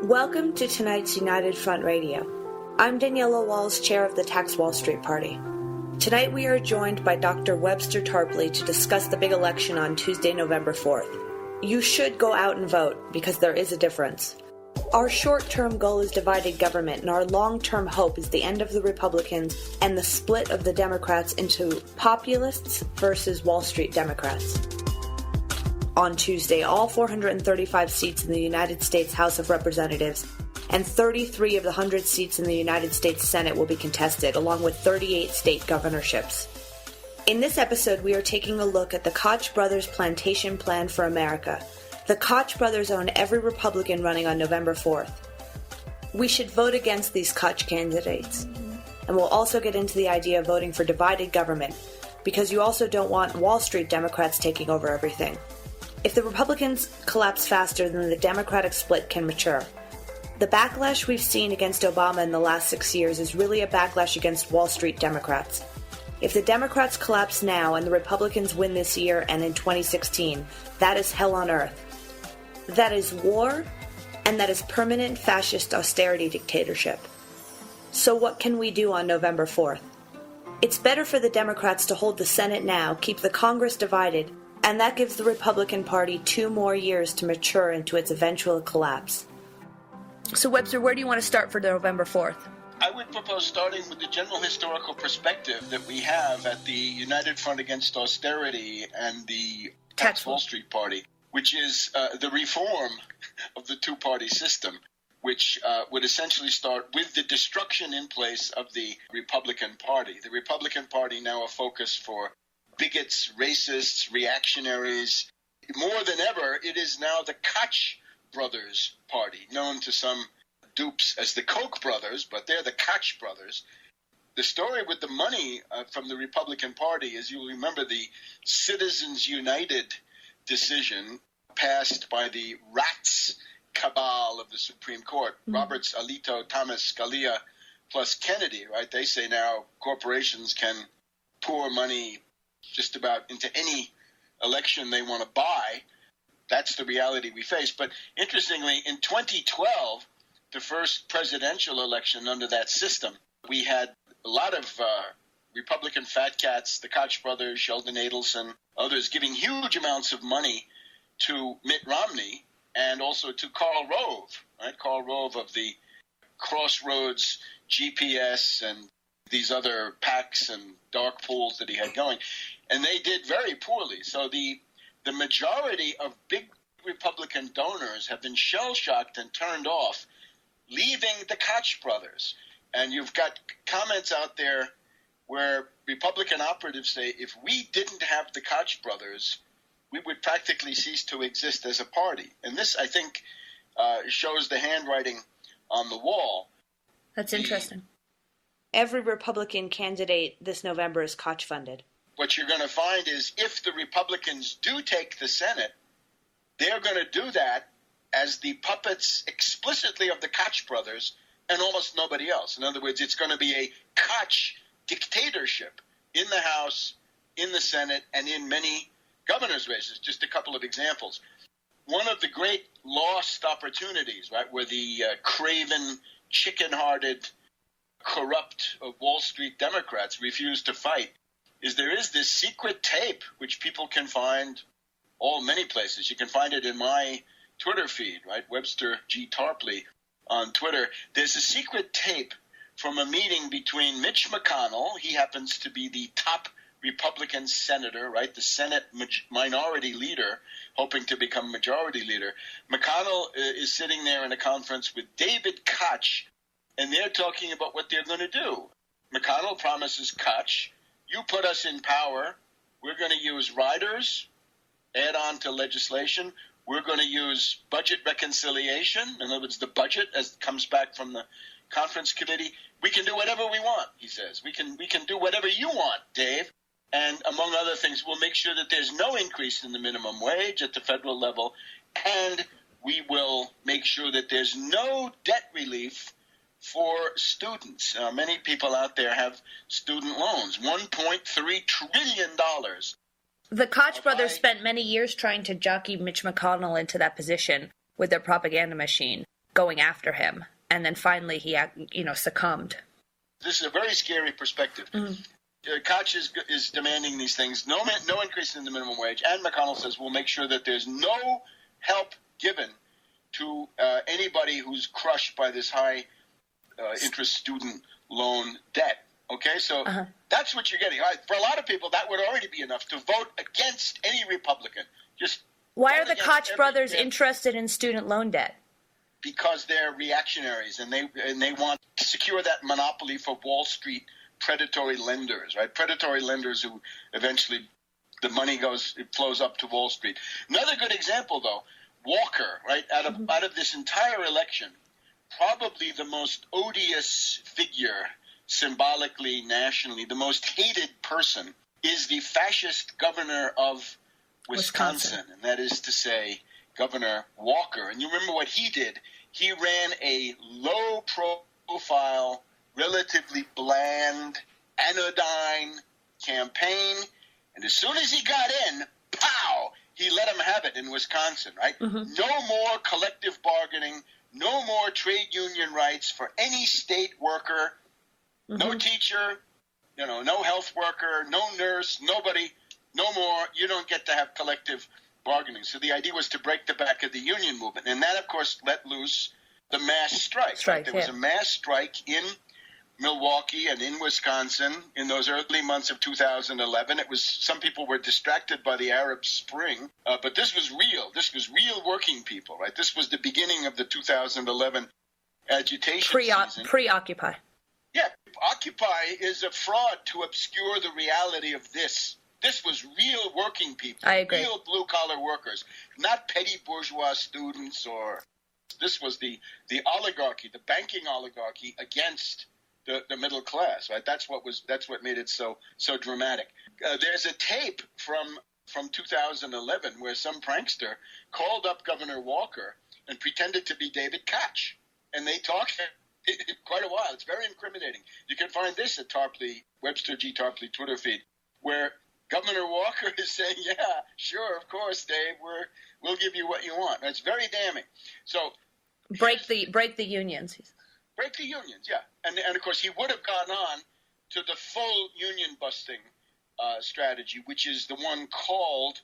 Welcome to tonight's United Front Radio. I'm Daniela Walls, chair of the Tax Wall Street Party. Tonight we are joined by Dr. Webster Tarpley to discuss the big election on Tuesday, November 4th. You should go out and vote because there is a difference. Our short-term goal is divided government, and our long-term hope is the end of the Republicans and the split of the Democrats into populists versus Wall Street Democrats. On Tuesday, all 435 seats in the United States House of Representatives and 33 of the 100 seats in the United States Senate will be contested, along with 38 state governorships. In this episode, we are taking a look at the Koch brothers' plantation plan for America. The Koch brothers own every Republican running on November 4th. We should vote against these Koch candidates. And we'll also get into the idea of voting for divided government, because you also don't want Wall Street Democrats taking over everything. If the Republicans collapse faster than the Democratic split can mature. The backlash we've seen against Obama in the last 6 years is really a backlash against Wall Street Democrats. If the Democrats collapse now and the Republicans win this year and in 2016, that is hell on earth. That is war, and that is permanent fascist austerity dictatorship. So what can we do on November 4th? It's better for the Democrats to hold the Senate now, keep the Congress divided, and that gives the Republican Party 2 more years to mature into its eventual collapse. So Webster, where do you want to start for November 4th? I would propose starting with the general historical perspective that we have at the United Front Against Austerity and the Tax Wall Street Party, which is the reform of the two-party system, which would essentially start with the destruction in place of the Republican Party. The Republican Party now a focus for bigots, racists, reactionaries. More than ever, it is now the Koch brothers party, known to some dupes as the Koch brothers, but they're the Koch brothers. The story with the money from the Republican Party is, you'll remember the Citizens United decision passed by the rats cabal of the Supreme Court, Roberts, Alito, Thomas, Scalia, plus Kennedy, right? They say now corporations can pour money just about into any election they want to buy. That's the reality we face. But interestingly, in 2012, the first presidential election under that system, we had a lot of Republican fat cats, the Koch brothers, Sheldon Adelson, others giving huge amounts of money to Mitt Romney and also to Karl Rove, right? Karl Rove of the Crossroads GPS and these other PACs and dark pools that he had going. And they did very poorly. So the majority of big Republican donors have been shell-shocked and turned off, leaving the Koch brothers. And you've got comments out there where Republican operatives say, if we didn't have the Koch brothers, we would practically cease to exist as a party. And this, I think, shows the handwriting on the wall. That's interesting. Every Republican candidate this November is Koch funded. What you're going to find is if the Republicans do take the Senate, they're going to do that as the puppets explicitly of the Koch brothers and almost nobody else. In other words, it's going to be a Koch dictatorship in the House, in the Senate, and in many governor's races. Just a couple of examples. One of the great lost opportunities, right, where the craven, chicken-hearted, corrupt Wall Street Democrats refuse to fight, is there is this secret tape which people can find many places. You can find it in my Twitter feed, right? Webster G. Tarpley on Twitter. There's a secret tape from a meeting between Mitch McConnell. He happens to be the top Republican senator, right? The Senate minority leader, hoping to become majority leader. McConnell is sitting there in a conference with David Koch, and they're talking about what they're going to do. McConnell promises Koch, you put us in power, we're going to use riders, add on to legislation, we're going to use budget reconciliation, in other words, the budget as it comes back from the conference committee. We can do whatever we want, he says. We can do whatever you want, Dave. And among other things, we'll make sure that there's no increase in the minimum wage at the federal level, and we will make sure that there's no debt relief for students. Many people out there have student loans, $1.3 trillion. The Koch brothers spent many years trying to jockey Mitch McConnell into that position with their propaganda machine. going after him. And then finally he, succumbed. This is a very scary perspective. Koch is demanding these things. No increase in the minimum wage. And McConnell says we'll make sure that there's no help given to anybody who's crushed by this high interest student loan debt. Okay, so that's what you're getting. For a lot of people, that would already be enough to vote against any Republican. Why are the Koch brothers interested in student loan debt? Because they're reactionaries, and they want to secure that monopoly for Wall Street predatory lenders, right? Predatory lenders who eventually the money flows up to Wall Street. Another good example, though, Walker, right? Out of this entire election, probably the most odious figure symbolically, nationally, the most hated person is the fascist governor of Wisconsin. And that is to say, Governor Walker. And you remember what he did? He ran a low-profile, relatively bland, anodyne campaign. And as soon as he got in, pow, he let him have it in Wisconsin, right? No more collective bargaining, no more trade union rights for any state worker, no teacher, no health worker, no nurse, nobody, no more. You don't get to have collective bargaining. So the idea was to break the back of the union movement. And that, of course, let loose the mass strike. Right? There was a mass strike in Milwaukee and in Wisconsin in those early months of 2011. Some people were distracted by the Arab Spring, but this was real. This was real working people, right? This was the beginning of the 2011 agitation season. Pre-Occupy. Yeah, Occupy is a fraud to obscure the reality of this. This was real working people, I agree. Real blue-collar workers, not petty bourgeois students. This was the oligarchy, the banking oligarchy against the middle class, right? That's what made it so dramatic. There's a tape from 2011 where some prankster called up Governor Walker and pretended to be David Koch, and they talked quite a while. It's very incriminating. You can find this at Webster G. Tarpley Twitter feed, where Governor Walker is saying, "Yeah, sure, of course, Dave. We'll give you what you want." It's very damning. So break the unions. Break the unions, yeah. And of course, he would have gone on to the full union busting strategy, which is the one called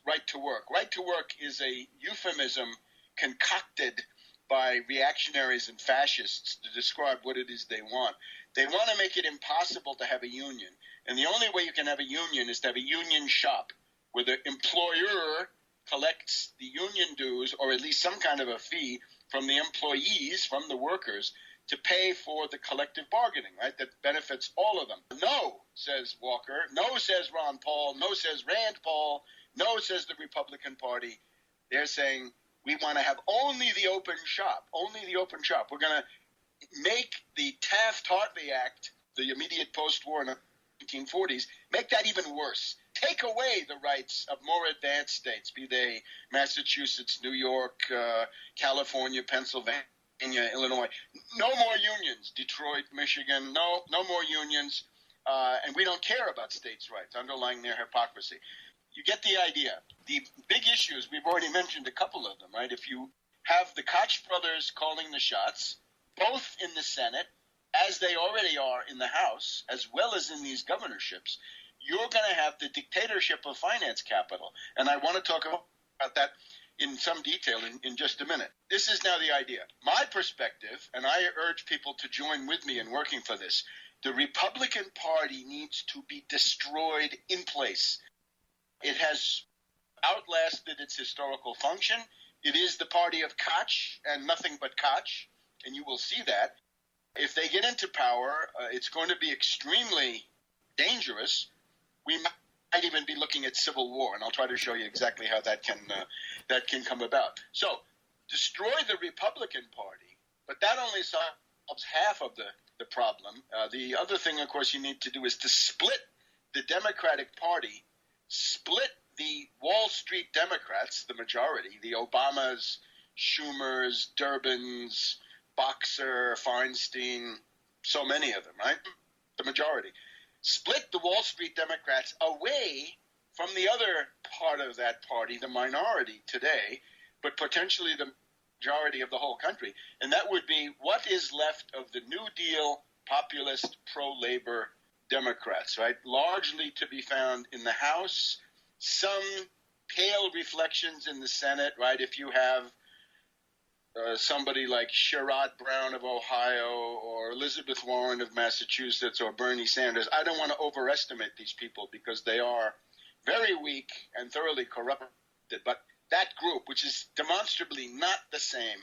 right to work. Right to work is a euphemism concocted by reactionaries and fascists to describe what it is they want. They want to make it impossible to have a union. And the only way you can have a union is to have a union shop where the employer collects the union dues, or at least some kind of a fee, from the employees, from the workers, to pay for the collective bargaining, right, that benefits all of them. No, says Walker. No, says Ron Paul. No, says Rand Paul. No, says the Republican Party. They're saying we want to have only the open shop, only the open shop. We're going to make the Taft-Hartley Act, the immediate post-war 1940s, make that even worse. Take away the rights of more advanced states, be they Massachusetts, New York, California, Pennsylvania, Illinois. No more unions. Detroit, Michigan, no more unions. And we don't care about states' rights, underlying their hypocrisy. You get the idea. The big issues, we've already mentioned a couple of them, right? If you have the Koch brothers calling the shots, both in the Senate, as they already are in the House, as well as in these governorships, you're going to have the dictatorship of finance capital. And I want to talk about that in some detail in just a minute. This is now the idea. My perspective, and I urge people to join with me in working for this, the Republican Party needs to be destroyed in place. It has outlasted its historical function. It is the party of Koch and nothing but Koch, and you will see that. If they get into power, it's going to be extremely dangerous. We might even be looking at civil war, and I'll try to show you exactly how that can come about. So, destroy the Republican Party, but that only solves half of the problem. The other thing, of course, you need to do is to split the Democratic Party, split the Wall Street Democrats, the majority, the Obamas, Schumers, Durbins, Boxer, Feinstein, so many of them, right? The majority. Split the Wall Street Democrats away from the other part of that party, the minority today, but potentially the majority of the whole country, and that would be what is left of the New Deal populist pro-labor Democrats, right? Largely to be found in the House, some pale reflections in the Senate, right? If you have somebody like Sherrod Brown of Ohio or Elizabeth Warren of Massachusetts or Bernie Sanders, I don't want to overestimate these people because they are very weak and thoroughly corrupted. But that group, which is demonstrably not the same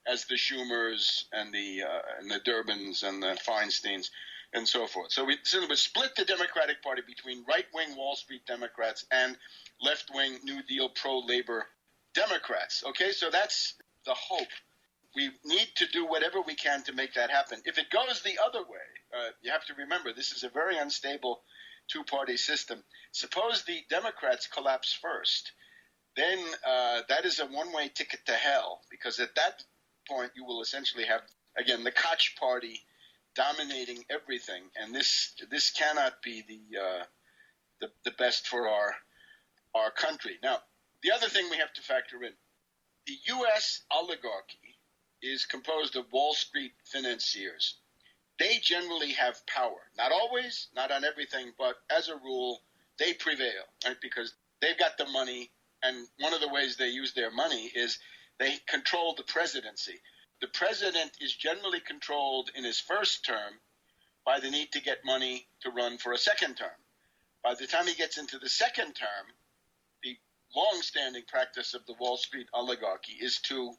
as the Schumers and the Durbins and the Feinsteins and so forth. So we split the Democratic Party between right-wing Wall Street Democrats and left-wing New Deal pro-labor Democrats. Okay, so that's the hope. We need to do whatever we can to make that happen. If it goes the other way, you have to remember this is a very unstable two-party system. Suppose the Democrats collapse first, then that is a one-way ticket to hell, because at that point you will essentially have, again, the Koch party dominating everything, and this cannot be the best for our country. Now, the other thing we have to factor in, the U.S. oligarchy is composed of Wall Street financiers. They generally have power. Not always, not on everything, but as a rule, they prevail, right? Because they've got the money, and one of the ways they use their money is they control the presidency. The president is generally controlled in his first term by the need to get money to run for a second term. By the time he gets into the second term, the long-standing practice of the Wall Street oligarchy is to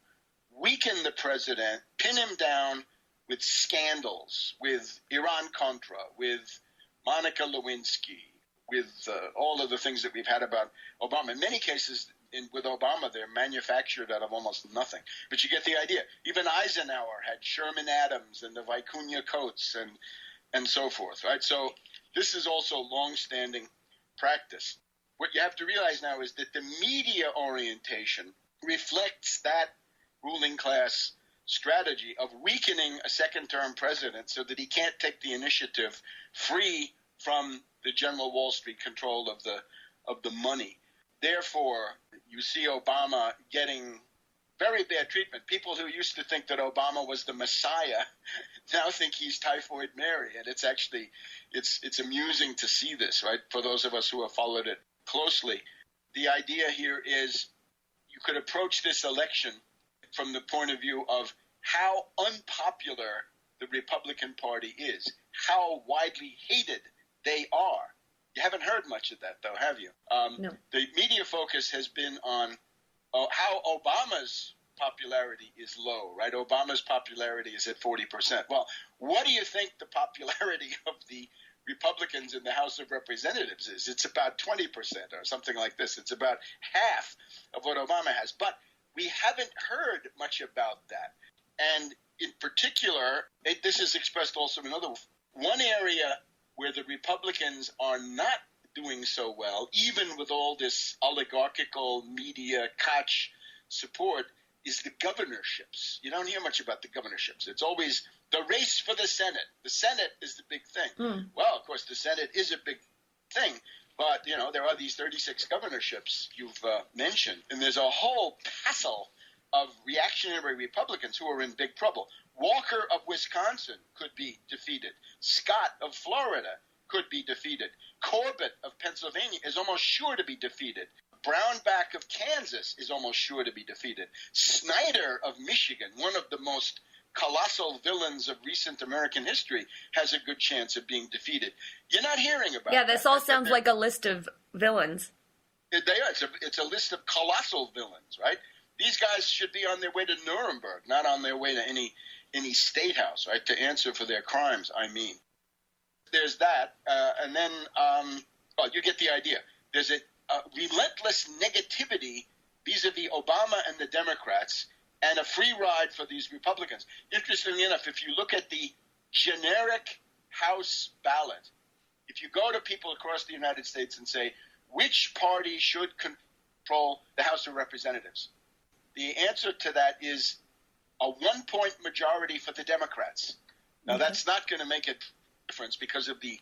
weaken the president, pin him down with scandals, with Iran-Contra, with Monica Lewinsky, with all of the things that we've had about Obama. In many cases, with Obama, they're manufactured out of almost nothing. But you get the idea. Even Eisenhower had Sherman Adams and the Vicuña Coats and so forth, right? So this is also long-standing practice. What you have to realize now is that the media orientation reflects that ruling class strategy of weakening a second-term president so that he can't take the initiative free from the general Wall Street control of the money. Therefore, you see Obama getting very bad treatment. People who used to think that Obama was the Messiah now think he's Typhoid Mary, and it's actually it's amusing to see this, right? For those of us who have followed it closely, the idea here is you could approach this election from the point of view of how unpopular the Republican Party is, how widely hated they are. You haven't heard much of that, though, have you? No. The media focus has been on how Obama's popularity is low, right? Obama's popularity is at 40%. Well, what do you think the popularity of the Republicans in the House of Representatives is? It's about 20% or something like this. It's about half of what Obama has. But we haven't heard much about that. And in particular, this is expressed also in another one area where the Republicans are not doing so well, even with all this oligarchical media Koch support, is the governorships. You don't hear much about the governorships. It's always the race for the Senate. The Senate is the big thing. Well, of course, the Senate is a big thing, but, there are these 36 governorships you've mentioned, and there's a whole passel of reactionary Republicans who are in big trouble. Walker of Wisconsin could be defeated. Scott of Florida could be defeated. Corbett of Pennsylvania is almost sure to be defeated. Brownback of Kansas is almost sure to be defeated. Snyder of Michigan, one of the most colossal villains of recent American history, has a good chance of being defeated. You're not hearing about that. Yeah, this all sounds like a list of villains. They are. It's a list of colossal villains, right? These guys should be on their way to Nuremberg, not on their way to any state house, right, to answer for their crimes, I mean. There's that, and then, you get the idea. There's a relentless negativity vis-a-vis Obama and the Democrats, and a free ride for these Republicans. Interestingly enough, if you look at the generic House ballot, if you go to people across the United States and say, which party should control the House of Representatives, the answer to that is a 1-point majority for the Democrats. Now, that's not going to make a difference because of the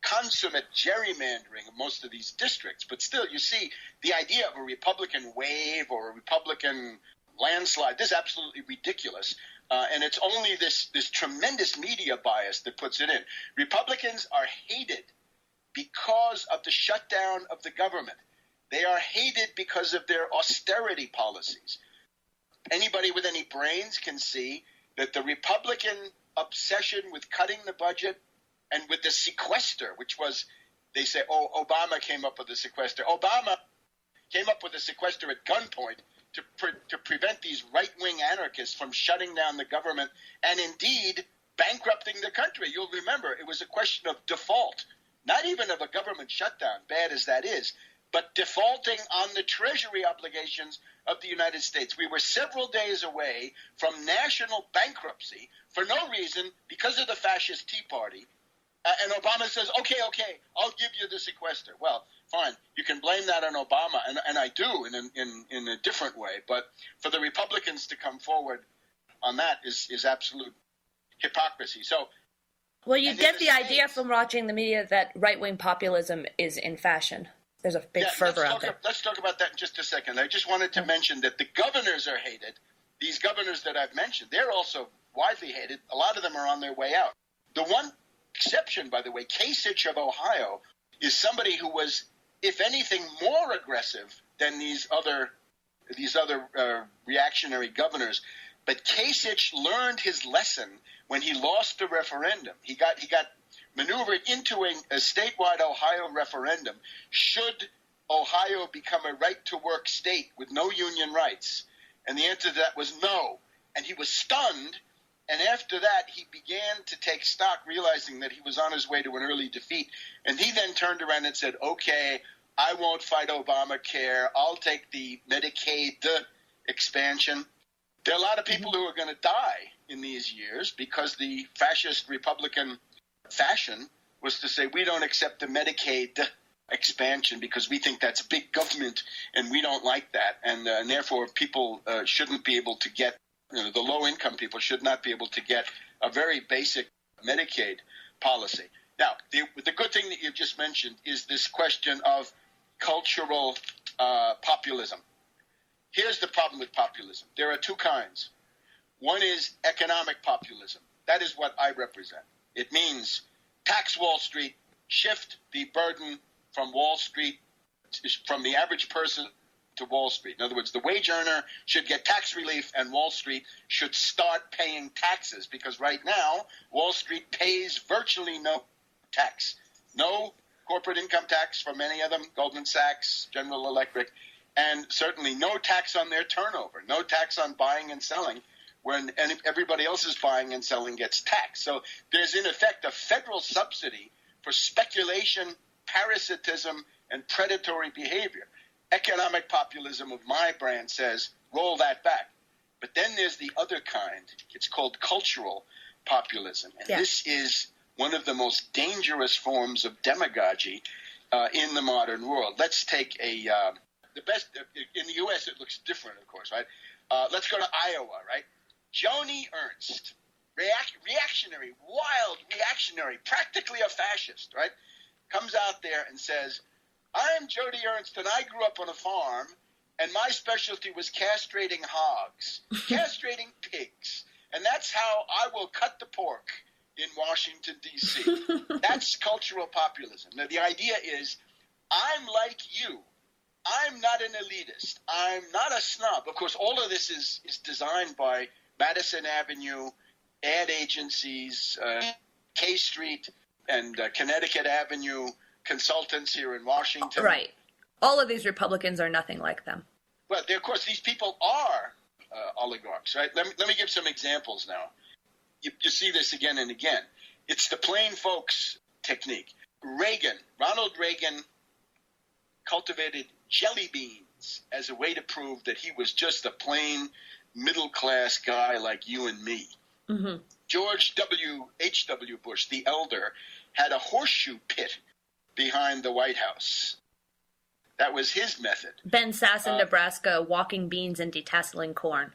consummate gerrymandering of most of these districts. But still, you see the idea of a Republican wave or a Republican landslide. This is absolutely ridiculous. And it's only this tremendous media bias that puts it in. Republicans are hated because of the shutdown of the government. They are hated because of their austerity policies. Anybody with any brains can see that the Republican obsession with cutting the budget and with the sequester, which was, they say, Obama came up with the sequester. Obama came up with the sequester at gunpoint to prevent these right-wing anarchists from shutting down the government and indeed bankrupting the country. You'll remember it was a question of default, not even of a government shutdown, bad as that is, but defaulting on the Treasury obligations of the United States. We were several days away from national bankruptcy for no reason because of the fascist Tea Party. And Obama says, okay, I'll give you the sequester. Well, fine. You can blame that on Obama, and I do in a different way. But for the Republicans to come forward on that is absolute hypocrisy. So, well, you get the idea from watching the media that right-wing populism is in fashion. There's a big fervor out there. Let's talk about that in just a second. I just wanted to mention that the governors are hated. These governors that I've mentioned, they're also widely hated. A lot of them are on their way out. The one exception, by the way, Kasich of Ohio, is somebody who was, if anything, more aggressive than these other reactionary governors. But Kasich learned his lesson when he lost the referendum. He got maneuvered into a statewide Ohio referendum. Should Ohio become a right-to-work state with no union rights? And the answer to that was no. And he was stunned. And after that, he began to take stock, realizing that he was on his way to an early defeat. And he then turned around and said, okay, I won't fight Obamacare. I'll take the Medicaid expansion. There are a lot of people who are going to die in these years because the fascist Republican fashion was to say, we don't accept the Medicaid expansion because we think that's big government and we don't like that. And therefore, people shouldn't be able to get, the low-income people should not be able to get a very basic Medicaid policy. Now, the good thing that you've just mentioned is this question of cultural populism. Here's the problem with populism. There are two kinds. One is economic populism. That is what I represent. It means tax Wall Street, shift the burden from Wall Street, from the average person to Wall Street. In other words, the wage earner should get tax relief and Wall Street should start paying taxes because right now Wall Street pays virtually no tax. No corporate income tax for many of them, Goldman Sachs, General Electric, and certainly no tax on their turnover, no tax on buying and selling when everybody else is buying and selling gets taxed. So there's in effect a federal subsidy for speculation, parasitism, and predatory behavior. Economic populism of my brand says, roll that back. But then there's the other kind. It's called cultural populism. And this is one of the most dangerous forms of demagogy in the modern world. Let's take the best – in the U.S. it looks different, of course, right? Let's go to Iowa, right? Joni Ernst, reactionary, wild reactionary, practically a fascist, right? Comes out there and says, I'm Joni Ernst, and I grew up on a farm, and my specialty was castrating hogs, castrating pigs, and that's how I will cut the pork in Washington, D.C. That's cultural populism. Now, the idea is, I'm like you. I'm not an elitist. I'm not a snob. Of course, all of this is designed by Madison Avenue, ad agencies, K Street, and Connecticut Avenue consultants here in Washington. Right. All of these Republicans are nothing like them. Well, of course, these people are oligarchs, right? Let me give some examples now. You see this again and again. It's the plain folks technique. Ronald Reagan cultivated jelly beans as a way to prove that he was just a plain middle-class guy like you and me. Mm-hmm. George H.W. Bush, the elder, had a horseshoe pit behind the White House. That was his method. Ben Sass in Nebraska, walking beans and detasseling corn.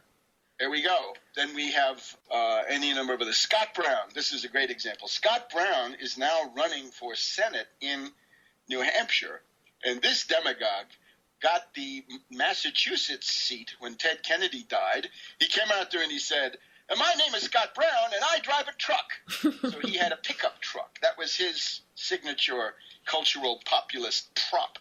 There we go. Then we have any number of others. Scott Brown. This is a great example. Scott Brown is now running for Senate in New Hampshire. And this demagogue got the Massachusetts seat when Ted Kennedy died, he came out there and he said, "And my name is Scott Brown, and I drive a truck." So he had a pickup truck. That was his signature cultural populist prop.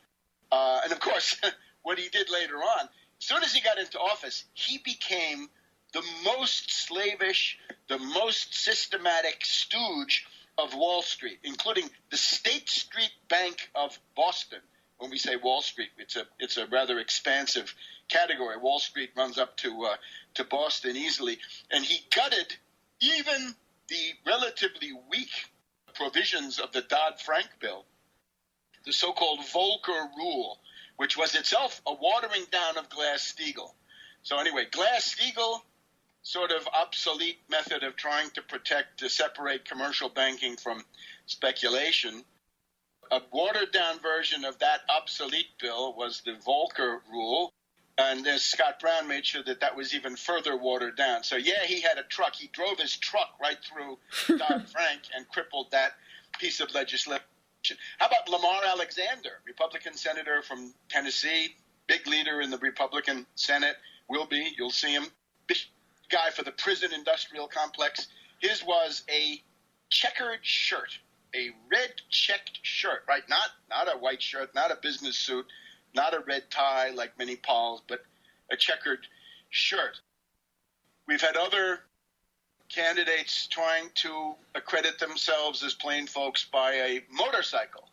And, of course, what he did later on, as soon as he got into office, he became the most slavish, the most systematic stooge of Wall Street, including the State Street Bank of Boston. When we say Wall Street, it's a rather expansive category. Wall Street runs up to Boston easily. And he gutted even the relatively weak provisions of the Dodd-Frank bill, the so-called Volcker Rule, which was itself a watering down of Glass-Steagall. So anyway, Glass-Steagall, sort of obsolete method of trying to separate commercial banking from speculation. A watered-down version of that obsolete bill was the Volcker Rule, and as Scott Brown made sure that was even further watered down. So, yeah, he had a truck. He drove his truck right through Dodd-Frank and crippled that piece of legislation. How about Lamar Alexander, Republican senator from Tennessee, big leader in the Republican Senate, will be, you'll see him, big guy for the prison industrial complex. His was a checkered shirt, a red checked shirt, right? Not a white shirt, not a business suit, not a red tie like many Pauls, but a checkered shirt. We've had other candidates trying to accredit themselves as plain folks by a motorcycle.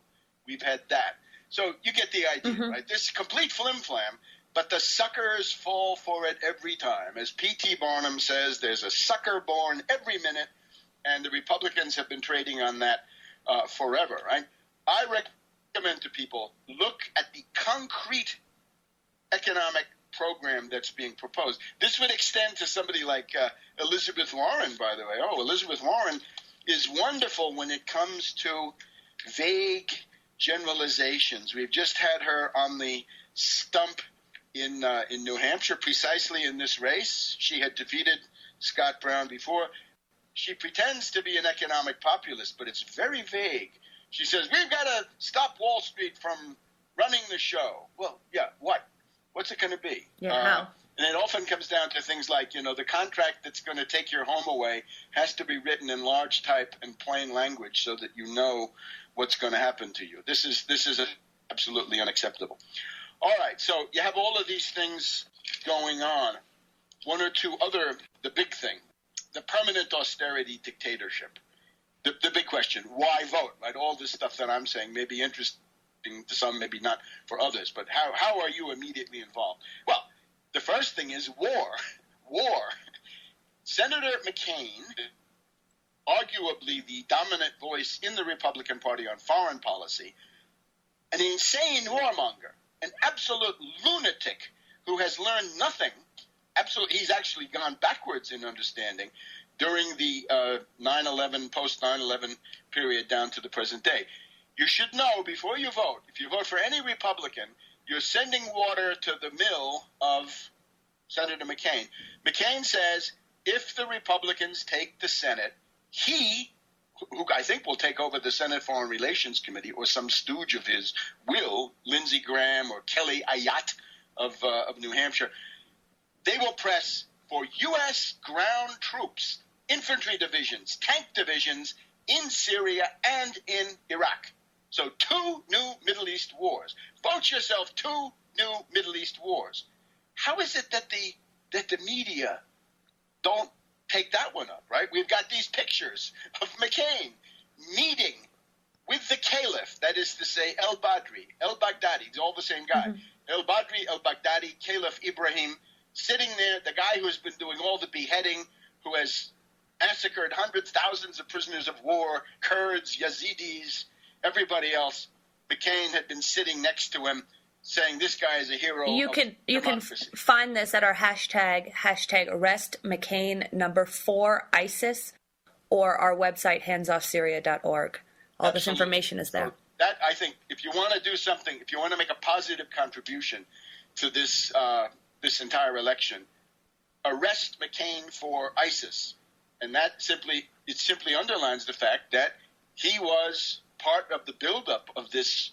We've had that. So you get the idea, right? This complete flim-flam, but the suckers fall for it every time. As P.T. Barnum says, there's a sucker born every minute, and the Republicans have been trading on that forever, right? I recommend to people, look at the concrete economic program that's being proposed. This would extend to somebody like Elizabeth Warren, by the way. Oh, Elizabeth Warren is wonderful when it comes to vague generalizations. We've just had her on the stump in New Hampshire, precisely in this race. She had defeated Scott Brown before. She pretends to be an economic populist, but it's very vague. She says, we've got to stop Wall Street from running the show. Well, yeah, what? What's it going to be? Yeah, how? And it often comes down to things like, the contract that's going to take your home away has to be written in large type and plain language so that you know what's going to happen to you. This is absolutely unacceptable. All right, so you have all of these things going on. One or two other, the big thing, the permanent austerity dictatorship. The big question, why vote? Right? All this stuff that I'm saying may be interesting to some, maybe not for others, but how are you immediately involved? Well, the first thing is war. War. Senator McCain, arguably the dominant voice in the Republican Party on foreign policy, an insane warmonger, an absolute lunatic who has learned nothing. He's actually gone backwards in understanding during the 9/11, post-9/11 period down to the present day. You should know before you vote, if you vote for any Republican, you're sending water to the mill of Senator McCain. McCain says if the Republicans take the Senate, he, who I think will take over the Senate Foreign Relations Committee, or some stooge of his will, Lindsey Graham or Kelly Ayotte of New Hampshire, they will press for U.S. ground troops, infantry divisions, tank divisions in Syria and in Iraq. So 2 new Middle East wars. Vote yourself 2 new Middle East wars. How is it that the media don't take that one up, right? We've got these pictures of McCain meeting with the caliph, that is to say el-Baghdadi, it's all the same guy. Mm-hmm. El-Badri, el-Baghdadi, Caliph Ibrahim, sitting there, the guy who has been doing all the beheading, who has massacred hundreds, thousands of prisoners of war, Kurds, Yazidis, everybody else. McCain had been sitting next to him saying this guy is a hero. You can find this at our hashtag arrest McCain #4 ISIS, or our website handsoffsyria.org. All this information is there. So that, I think, if you want to do something, if you want to make a positive contribution to this this entire election, arrest McCain for ISIS, and that simply underlines the fact that he was part of the buildup of this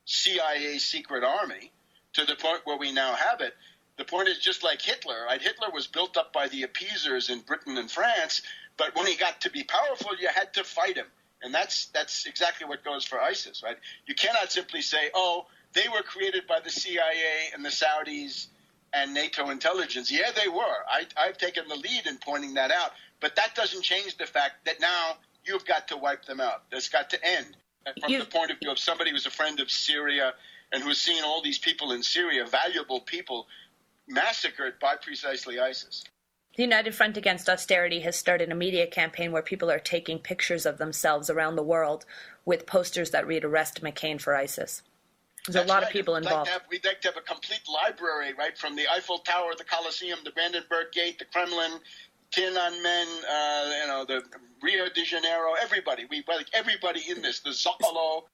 CIA secret army to the point where we now have it. The point is just like Hitler, right? Hitler was built up by the appeasers in Britain and France, but when he got to be powerful, you had to fight him. And that's exactly what goes for ISIS, right? You cannot simply say, oh, they were created by the CIA and the Saudis and NATO intelligence. Yeah, they were. I've taken the lead in pointing that out. But that doesn't change the fact that now you've got to wipe them out. That's got to end. And from the point of view of somebody who's a friend of Syria and who's seen all these people in Syria, valuable people, massacred by precisely ISIS. The United Front Against Austerity has started a media campaign where people are taking pictures of themselves around the world with posters that read "Arrest McCain for ISIS." There's a lot of people involved. We'd like to have a complete library, right, from the Eiffel Tower, the Colosseum, the Brandenburg Gate, the Kremlin, Tiananmen, the Rio de Janeiro, everybody. We like everybody in this, the Zocalo.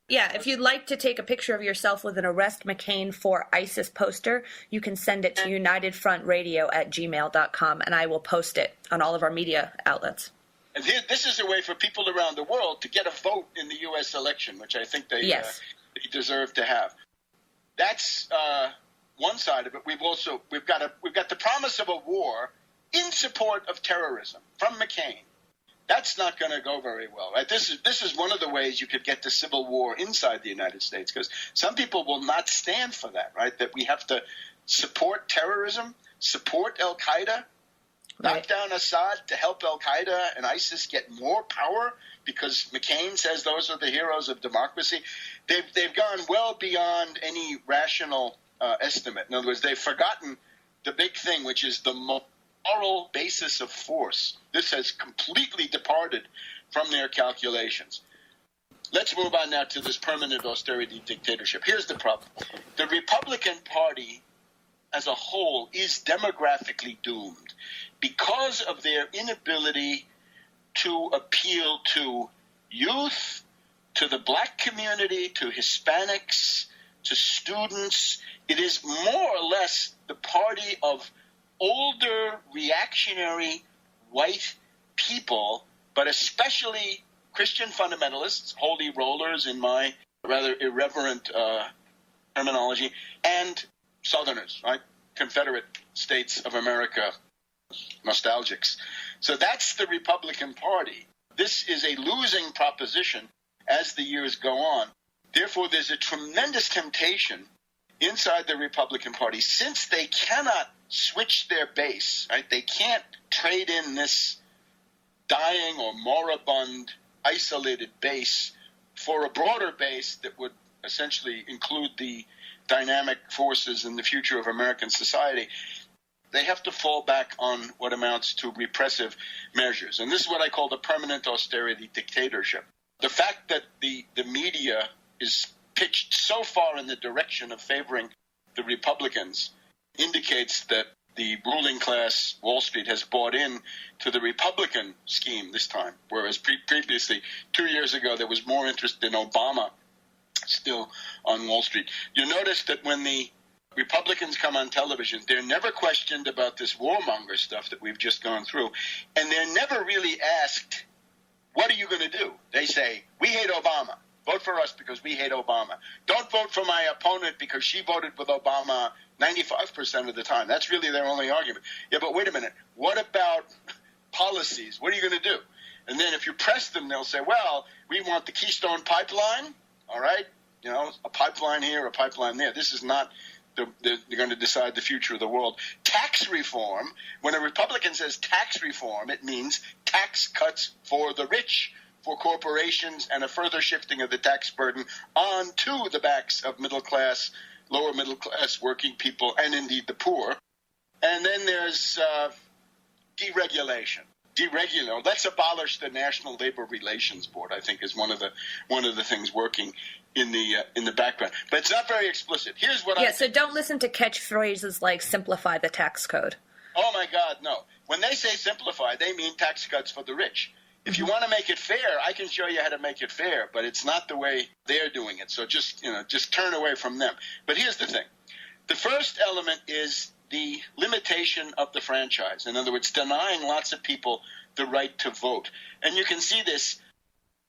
Yeah, if you'd like to take a picture of yourself with an Arrest McCain for ISIS poster, you can send it to unitedfrontradio@gmail.com, and I will post it on all of our media outlets. And this is a way for people around the world to get a vote in the U.S. election, which I think they deserve to have. That's one side of it. We've got the promise of a war in support of terrorism from McCain. That's not going to go very well, right? This is one of the ways you could get to civil war inside the United States, because some people will not stand for that, right? That we have to support terrorism, support Al-Qaeda, knock down Assad to help Al-Qaeda and ISIS get more power because McCain says those are the heroes of democracy. They've gone well beyond any rational estimate. In other words, they've forgotten the big thing, which is the moral basis of force. This has completely departed from their calculations. Let's move on now to this permanent austerity dictatorship. Here's the problem. The Republican Party as a whole is demographically doomed because of their inability to appeal to youth, to the black community, to Hispanics, to students. It is more or less the party of older, reactionary, white people, but especially Christian fundamentalists, holy rollers in my rather irreverent terminology, and Southerners, right? Confederate States of America nostalgics. So that's the Republican Party. This is a losing proposition as the years go on. Therefore, there's a tremendous temptation inside the Republican Party, since they cannot switch their base, right? They can't trade in this dying or moribund isolated base for a broader base that would essentially include the dynamic forces in the future of American society. They have to fall back on what amounts to repressive measures. And this is what I call the permanent austerity dictatorship. The fact that the media is pitched so far in the direction of favoring the Republicans indicates that the ruling class, Wall Street, has bought in to the Republican scheme this time, whereas previously, 2 years ago, there was more interest in Obama still on Wall Street. You notice that when the Republicans come on television, they're never questioned about this warmonger stuff that we've just gone through, and they're never really asked, what are you going to do? They say, we hate Obama. Vote for us because we hate Obama. Don't vote for my opponent because she voted with Obama 95% of the time. That's really their only argument. Yeah, but wait a minute. What about policies? What are you going to do? And then if you press them, they'll say, well, we want the Keystone Pipeline, all right? You know, a pipeline here, a pipeline there. This is not they're going to decide the future of the world. Tax reform, when a Republican says tax reform, it means tax cuts for the rich, for corporations, and a further shifting of the tax burden onto the backs of middle-class, lower middle-class working people, and indeed the poor. And then there's deregulation. Let's abolish the National Labor Relations Board, I think, is one of the things working in the background. But it's not very explicit. Here's what so don't listen to catchphrases like simplify the tax code. Oh, my God, no. When they say simplify, they mean tax cuts for the rich. If you want to make it fair, I can show you how to make it fair, but it's not the way they're doing it. So just turn away from them. But here's the thing. The first element is the limitation of the franchise. In other words, denying lots of people the right to vote. And you can see this.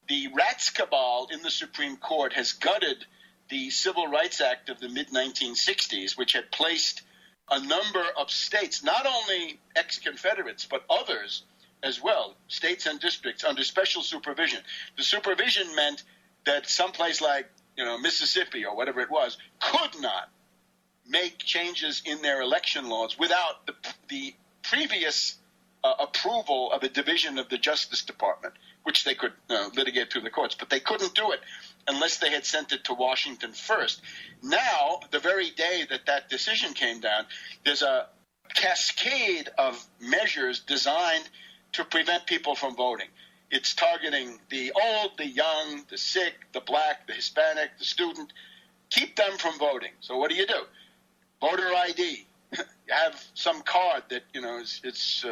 The rats cabal in the Supreme Court has gutted the Civil Rights Act of the mid-1960s, which had placed a number of states, not only ex-Confederates, but others as well, states and districts, under special supervision. The supervision meant that someplace like, Mississippi or whatever it was, could not make changes in their election laws without the previous approval of a division of the Justice Department, which they could litigate through the courts. But they couldn't do it unless they had sent it to Washington first. Now, the very day that decision came down, there's a cascade of measures designed to prevent people from voting. It's targeting the old, the young, the sick, the black, the Hispanic, the student. Keep them from voting. So what do? Voter ID. You have some card that, it's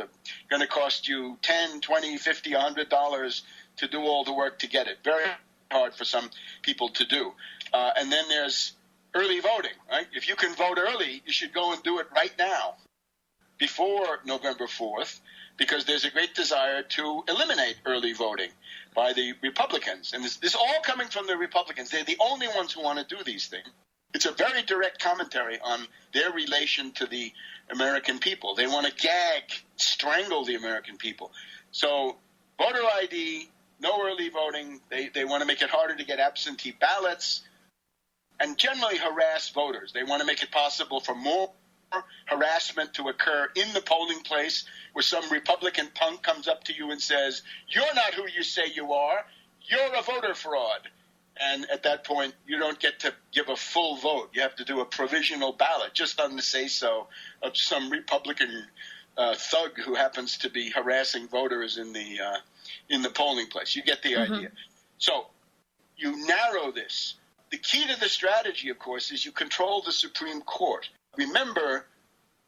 going to cost you $10, $20, $50, $100 to do all the work to get it. Very hard for some people to do. And then there's early voting, right? If you can vote early, you should go and do it right now, before November 4th, because there's a great desire to eliminate early voting by the Republicans. And this is all coming from the Republicans. They're the only ones who want to do these things. It's a very direct commentary on their relation to the American people. They want to strangle the American people. So voter ID, no early voting. They want to make it harder to get absentee ballots and generally harass voters. They want to make it possible for more harassment to occur in the polling place, where some Republican punk comes up to you and says, "You're not who you say you are. You're a voter fraud." And at that point, you don't get to give a full vote. You have to do a provisional ballot just on the say-so of some Republican thug who happens to be harassing voters in the polling place. You get the idea. So you narrow this. The key to the strategy, of course, is you control the Supreme Court. Remember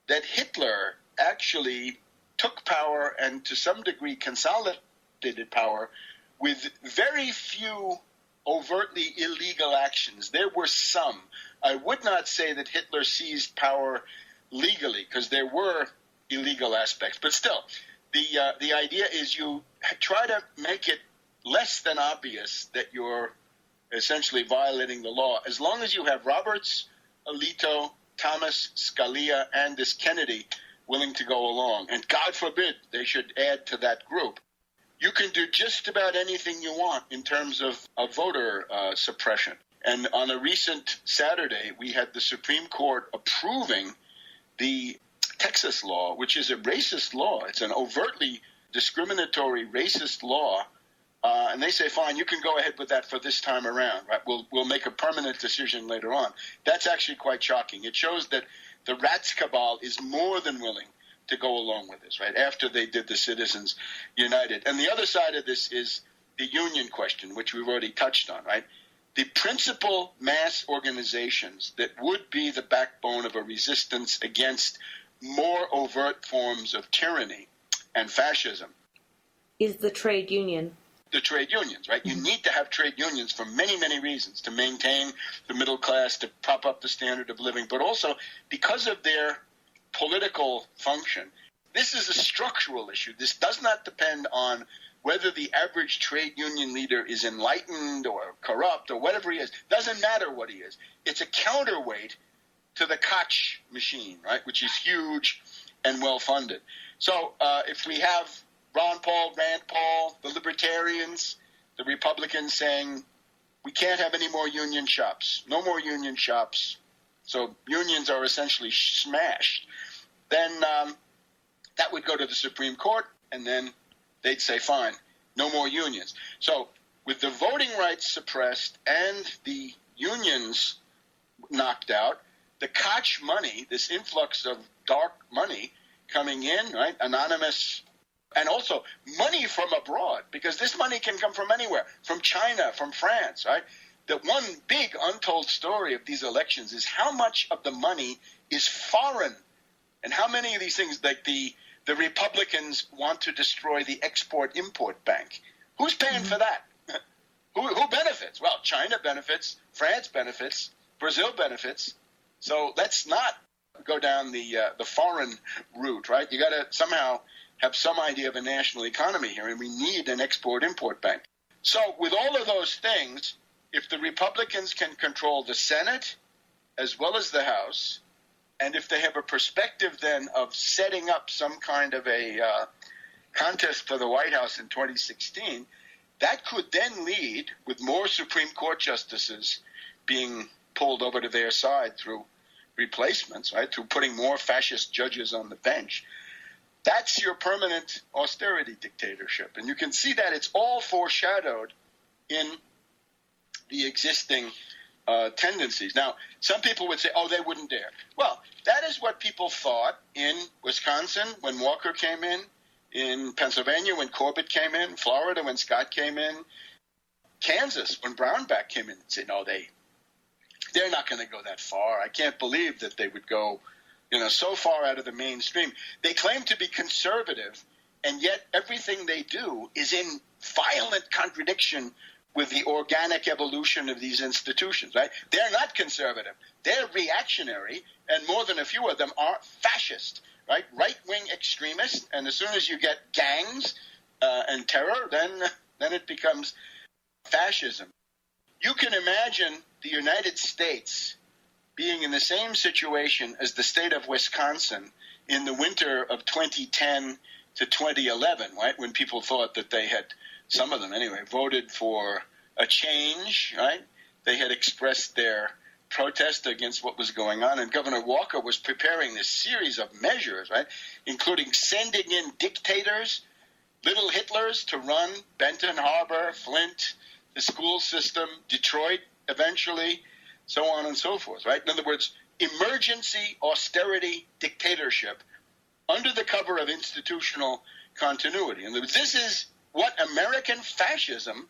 that Hitler actually took power and to some degree consolidated power with very few overtly illegal actions. There were some. I would not say that Hitler seized power legally, because there were illegal aspects. But still, the idea is you try to make it less than obvious that you're essentially violating the law, as long as you have Roberts, Alito, Thomas, Scalia, and this Kennedy willing to go along. And God forbid they should add to that group. You can do just about anything you want in terms of voter suppression. And on a recent Saturday, we had the Supreme Court approving the Texas law, which is a racist law. It's an overtly discriminatory racist law. And they say, fine, you can go ahead with that for this time around. Right? We'll make a permanent decision later on. That's actually quite shocking. It shows that the rats cabal is more than willing to go along with this, right, after they did the Citizens United. And the other side of this is the union question, which we've already touched on, right? The principal mass organizations that would be the backbone of a resistance against more overt forms of tyranny and fascism is the trade union. The trade unions, right? You need to have trade unions for many, many reasons, to maintain the middle class, to prop up the standard of living, but also because of their political function. This is a structural issue. This does not depend on whether the average trade union leader is enlightened or corrupt or whatever he is. Doesn't matter what he is. It's a counterweight to the Koch machine, right, which is huge and well-funded. So if we have Ron Paul, Rand Paul, the libertarians, the Republicans saying, we can't have any more union shops, no more union shops, so unions are essentially smashed, then that would go to the Supreme Court, and then they'd say, fine, no more unions. So with the voting rights suppressed and the unions knocked out, the Koch money, this influx of dark money coming in, right, anonymous, and also money from abroad, because this money can come from anywhere, from China, from France, right? The one big untold story of these elections is how much of the money is foreign, and how many of these things, like the Republicans want to destroy the Export-Import Bank. Who's paying for that? Who benefits? Well, China benefits, France benefits, Brazil benefits. So let's not go down the foreign route, right? You got to somehow have some idea of a national economy here, and we need an Export-Import Bank. So with all of those things, if the Republicans can control the Senate as well as the House, and if they have a perspective then of setting up some kind of a contest for the White House in 2016, that could then lead, with more Supreme Court justices being pulled over to their side through replacements, right, through putting more fascist judges on the bench. That's your permanent austerity dictatorship. And you can see that it's all foreshadowed in the existing tendencies. Now, some people would say, oh, they wouldn't dare. Well, that is what people thought in Wisconsin when Walker came in Pennsylvania when Corbett came in, Florida when Scott came in, Kansas when Brownback came in, and said, no, they're not going to go that far. I can't believe that they would go, so far out of the mainstream. They claim to be conservative, and yet everything they do is in violent contradiction with the organic evolution of these institutions, right? They're not conservative. They're reactionary, and more than a few of them are fascist, right? Right-wing extremists, and as soon as you get gangs and terror, then it becomes fascism. You can imagine the United States being in the same situation as the state of Wisconsin in the winter of 2010 to 2011, right, when people thought that they had, some of them anyway, voted for a change, right? They had expressed their protest against what was going on, and Governor Walker was preparing this series of measures, right, including sending in dictators, little Hitlers, to run Benton Harbor, Flint, the school system, Detroit eventually, so on and so forth, right? In other words, emergency austerity dictatorship under the cover of institutional continuity. And this is what American fascism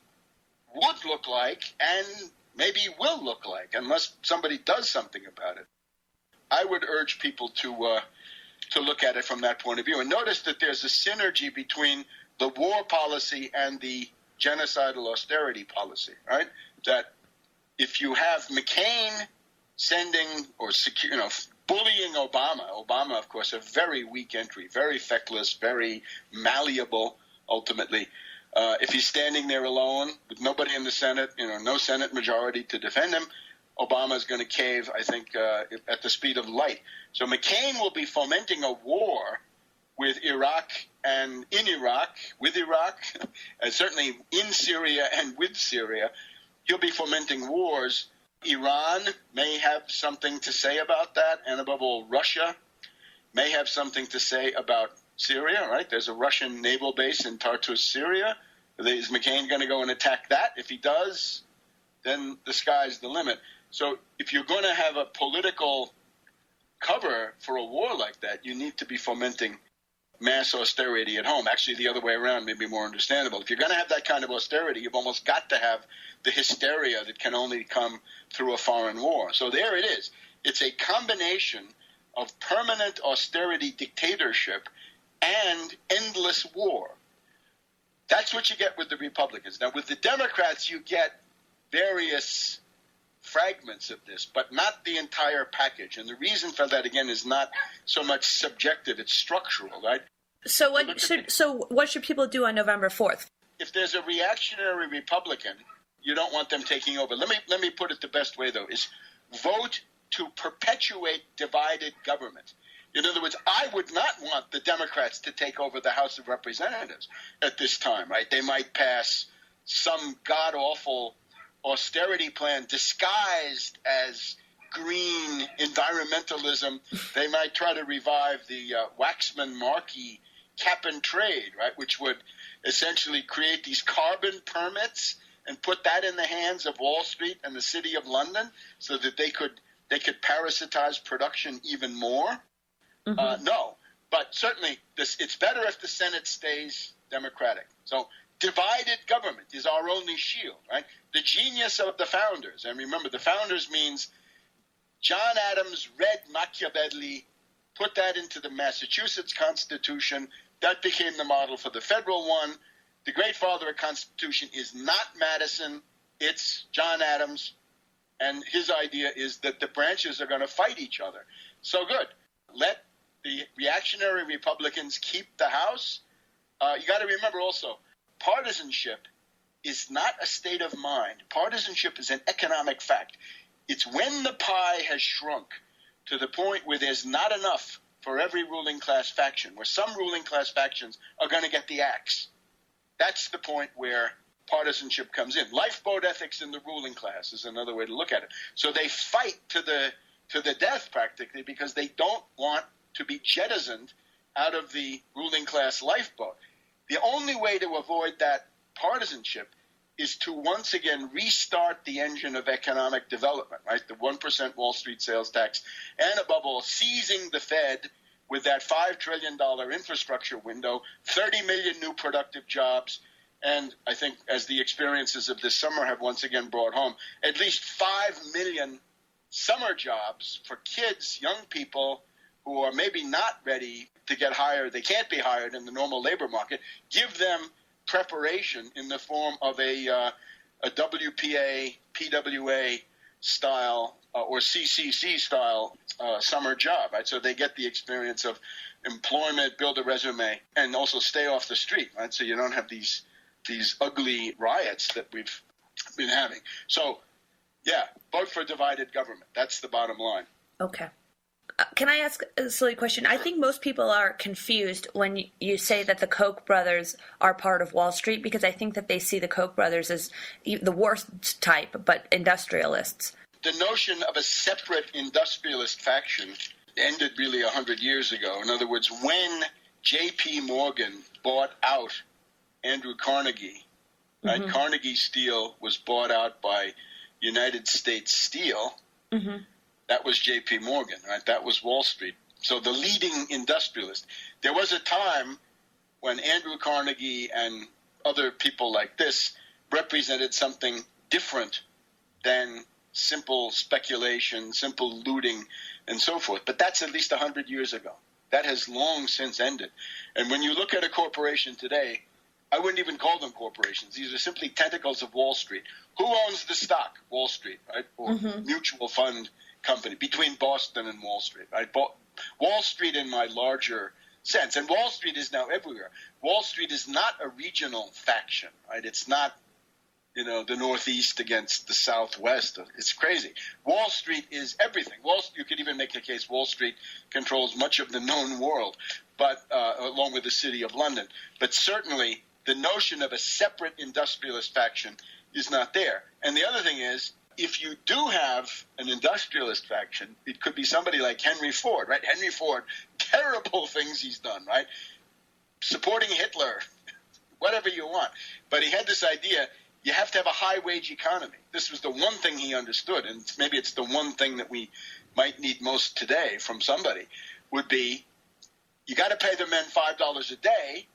would look like and maybe will look like unless somebody does something about it. I would urge people to look at it from that point of view. And notice that there's a synergy between the war policy and the genocidal austerity policy, right? That if you have McCain sending or bullying Obama, of course, a very weak entry, very feckless, very malleable, ultimately. If he's standing there alone with nobody in the Senate, no Senate majority to defend him, Obama is going to cave, I think, at the speed of light. So McCain will be fomenting a war with Iraq and in Iraq, with Iraq, and certainly in Syria and with Syria. He'll be fomenting wars. Iran may have something to say about that, and above all, Russia may have something to say about Syria, right? There's a Russian naval base in Tartus, Syria. Is McCain going to go and attack that? If he does, then the sky's the limit. So if you're going to have a political cover for a war like that, you need to be fomenting mass austerity at home. Actually, the other way around may be more understandable. If you're going to have that kind of austerity, you've almost got to have the hysteria that can only come through a foreign war. So there it is. It's a combination of permanent austerity dictatorship and endless war. That's what you get with the Republicans. Now, with the Democrats, you get various fragments of this, but not the entire package. And the reason for that, again, is not so much subjective, it's structural, right? So what should people do on November 4th? If there's a reactionary Republican, you don't want them taking over. Let me put it the best way, though, is vote to perpetuate divided government. In other words, I would not want the Democrats to take over the House of Representatives at this time, right? They might pass some god-awful austerity plan disguised as green environmentalism. They might try to revive the Waxman-Markey cap and trade, right, which would essentially create these carbon permits and put that in the hands of Wall Street and the City of London so that they could parasitize production even more. Mm-hmm. No, but certainly it's better if the Senate stays Democratic. So divided government is our only shield, right? The genius of the founders, and remember, the founders means John Adams read Machiavelli, put that into the Massachusetts Constitution. That became the model for the federal one. The great father of Constitution is not Madison, it's John Adams, and his idea is that the branches are going to fight each other. So good. Let the reactionary Republicans keep the House. You got to remember also, partisanship is not a state of mind. Partisanship is an economic fact. It's when the pie has shrunk to the point where there's not enough for every ruling class faction, where some ruling class factions are going to get the axe. That's the point where partisanship comes in. Lifeboat ethics in the ruling class is another way to look at it. So they fight to the death practically because they don't want to be jettisoned out of the ruling class lifeboat. The only way to avoid that partisanship is to once again restart the engine of economic development, right? The 1% Wall Street sales tax, and above all, seizing the Fed with that $5 trillion infrastructure window, 30 million new productive jobs, and I think as the experiences of this summer have once again brought home, at least 5 million summer jobs for kids, young people who are maybe not ready to get hired. They can't be hired in the normal labor market. Give them preparation in the form of a WPA, PWA style or CCC style summer job, right? So they get the experience of employment, build a resume, and also stay off the street, right? So you don't have these ugly riots that we've been having. So, yeah, vote for divided government. That's the bottom line. Okay. Can I ask a silly question? I think most people are confused when you say that the Koch brothers are part of Wall Street, because I think that they see the Koch brothers as the worst type, but industrialists. The notion of a separate industrialist faction ended really 100 years ago. In other words, when J.P. Morgan bought out Andrew Carnegie, right? Mm-hmm. Carnegie Steel was bought out by United States Steel. Mm-hmm. That was J.P. Morgan, right? That was Wall Street. So the leading industrialist. There was a time when Andrew Carnegie and other people like this represented something different than simple speculation, simple looting, and so forth. But that's at least 100 years ago. That has long since ended. And when you look at a corporation today, I wouldn't even call them corporations. These are simply tentacles of Wall Street. Who owns the stock? Wall Street, right? Or mm-hmm. mutual fund company between Boston and Wall Street, right? Wall Street in my larger sense. And Wall Street is now everywhere. Wall Street is not a regional faction, right? It's not, the Northeast against the Southwest. It's crazy. Wall Street is everything. You could even make the case Wall Street controls much of the known world, but along with the city of London. But certainly the notion of a separate industrialist faction is not there. And the other thing is, if you do have an industrialist faction, it could be somebody like Henry Ford, right? Henry Ford, terrible things he's done, right? Supporting Hitler, whatever you want. But he had this idea, you have to have a high-wage economy. This was the one thing he understood, and maybe it's the one thing that we might need most today from somebody, would be you got to pay the men $5 a day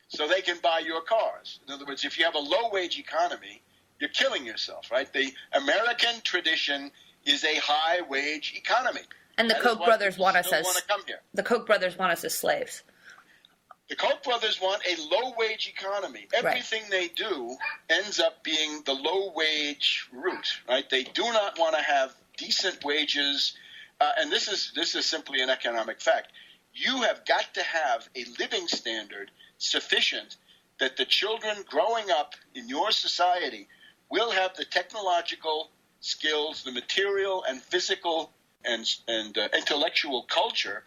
so they can buy your cars. In other words, if you have a low-wage economy, you're killing yourself, right? The American tradition is a high-wage economy. And the Koch brothers want us as the Koch brothers want us as slaves. The Koch brothers want a low-wage economy. Everything they do ends up being the low-wage route, right? They do not want to have decent wages, and this is simply an economic fact. You have got to have a living standard sufficient that the children growing up in your society will have the technological skills, the material and physical and intellectual culture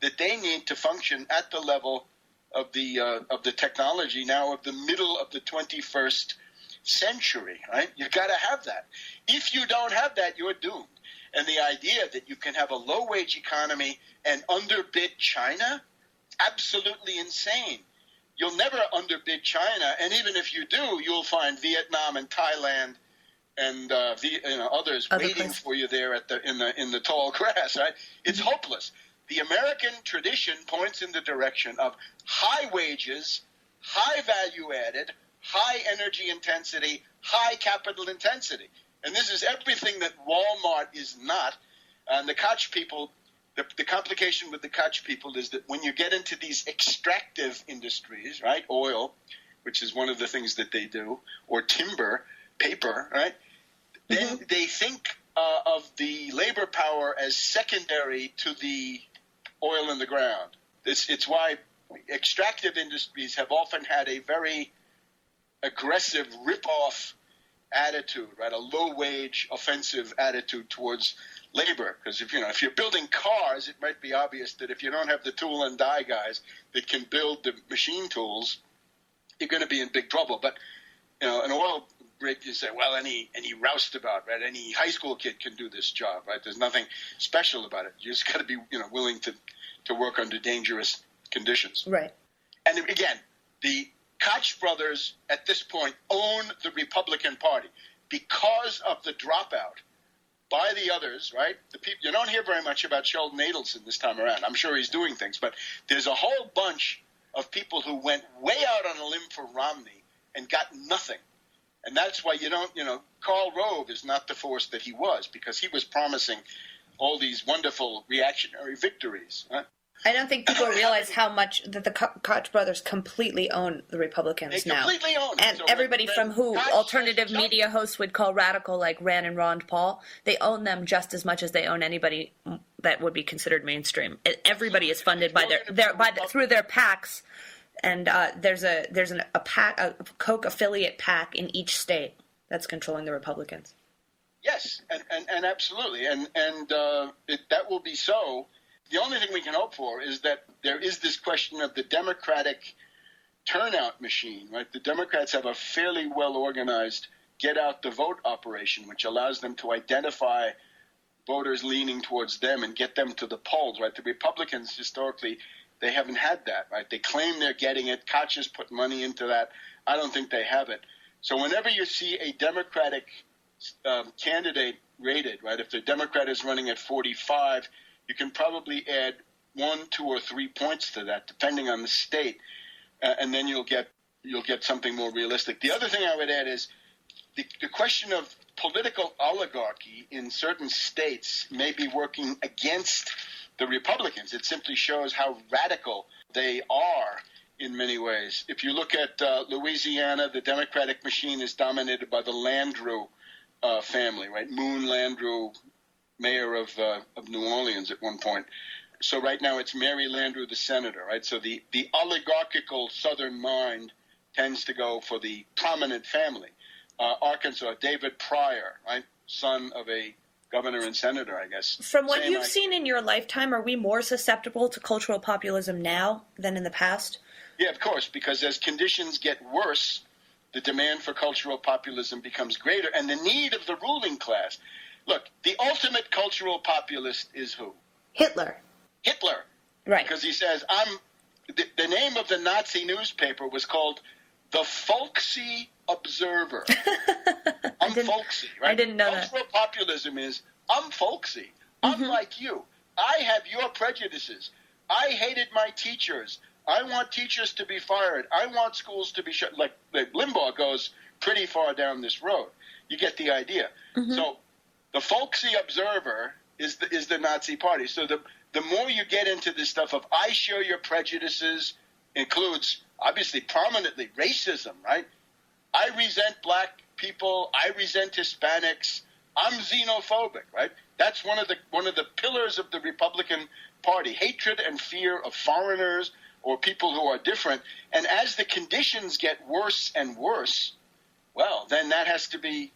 that they need to function at the level of the technology now of the middle of the 21st century, right? You've got to have that. If you don't have that, you're doomed. And the idea that you can have a low-wage economy and underbid China, absolutely insane. You'll never underbid China, and even if you do, you'll find Vietnam and Thailand and others waiting for you there in the tall grass. Right? It's hopeless. The American tradition points in the direction of high wages, high value added, high energy intensity, high capital intensity, and this is everything that Walmart is not. And the Koch people. The complication with the Koch people is that when you get into these extractive industries, right, oil, which is one of the things that they do, or timber, paper, right, then they think of the labor power as secondary to the oil in the ground. It's why extractive industries have often had a very aggressive rip-off attitude, right? A low-wage, offensive attitude towards labor. Because if you're building cars, it might be obvious that if you don't have the tool and die guys that can build the machine tools, you're going to be in big trouble. But an oil rig, you say, well, any roustabout, right? Any high school kid can do this job, right? There's nothing special about it. You just got to be, willing to work under dangerous conditions. Right. And again, the Koch brothers at this point own the Republican Party because of the dropout by the others, right? The people, you don't hear very much about Sheldon Adelson this time around. I'm sure he's doing things, but there's a whole bunch of people who went way out on a limb for Romney and got nothing. And that's why Karl Rove is not the force that he was, because he was promising all these wonderful reactionary victories, right? I don't think people realize how much that the Koch brothers completely own the Republicans now. They completely own. And so everybody from who Koch alternative media hosts would call radical, like Rand and Ron Paul, they own them just as much as they own anybody that would be considered mainstream. Everybody is funded by through their PACs, and there's a Koch affiliate PAC in each state that's controlling the Republicans. Yes, and absolutely, and that will be so. The only thing we can hope for is that there is this question of the Democratic turnout machine, right? The Democrats have a fairly well-organized get-out-the-vote operation, which allows them to identify voters leaning towards them and get them to the polls, right? The Republicans, historically, they haven't had that, right? They claim they're getting it. Koch has put money into that. I don't think they have it. So whenever you see a Democratic candidate rated, right, if the Democrat is running at 45, you can probably add 1, 2, or 3 points to that, depending on the state, and then you'll get something more realistic. The other thing I would add is the question of political oligarchy in certain states may be working against the Republicans. It simply shows how radical they are in many ways. If you look at Louisiana, the Democratic machine is dominated by the Landrieu family, right? Moon Landrieu, mayor of New Orleans at one point. So right now it's Mary Landrieu, the senator, right? So the oligarchical Southern mind tends to go for the prominent family. Arkansas, David Pryor, right? Son of a governor and senator, I guess. From what you've seen in your lifetime, are we more susceptible to cultural populism now than in the past? Yeah, of course, because as conditions get worse, the demand for cultural populism becomes greater, and the need of the ruling class. Look, the ultimate cultural populist is who? Hitler. Right. Because he says, the name of the Nazi newspaper was called The Folksy Observer. I'm folksy, right? I didn't know Cultural populism is, I'm folksy. I'm like you. I have your prejudices. I hated my teachers. I want teachers to be fired. I want schools to be shut. Like Limbaugh goes pretty far down this road. You get the idea. So the folksy observer is the Nazi party. So the more you get into this stuff of I share your prejudices, includes obviously prominently racism, right? I resent black people. I resent Hispanics. I'm xenophobic, right? That's one of the pillars of the Republican Party: hatred and fear of foreigners or people who are different. And as the conditions get worse and worse, well, then that has to be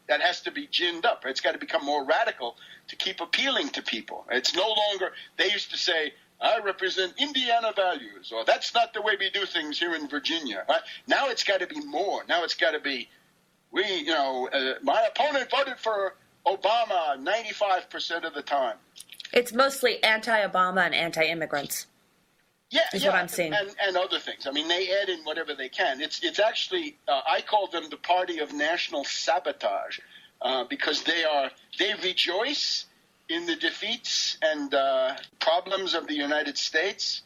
ginned up. It's got to become more radical to keep appealing to people. It's no longer, they used to say, I represent Indiana values, or that's not the way we do things here in Virginia. Right? Now it's got to be more. Now it's got to be, my opponent voted for Obama 95% of the time. It's mostly anti-Obama and anti-immigrants. Is what I'm seeing. And other things. I mean, they add in whatever they can. It's actually, I call them the party of national sabotage, because they rejoice in the defeats and problems of the United States.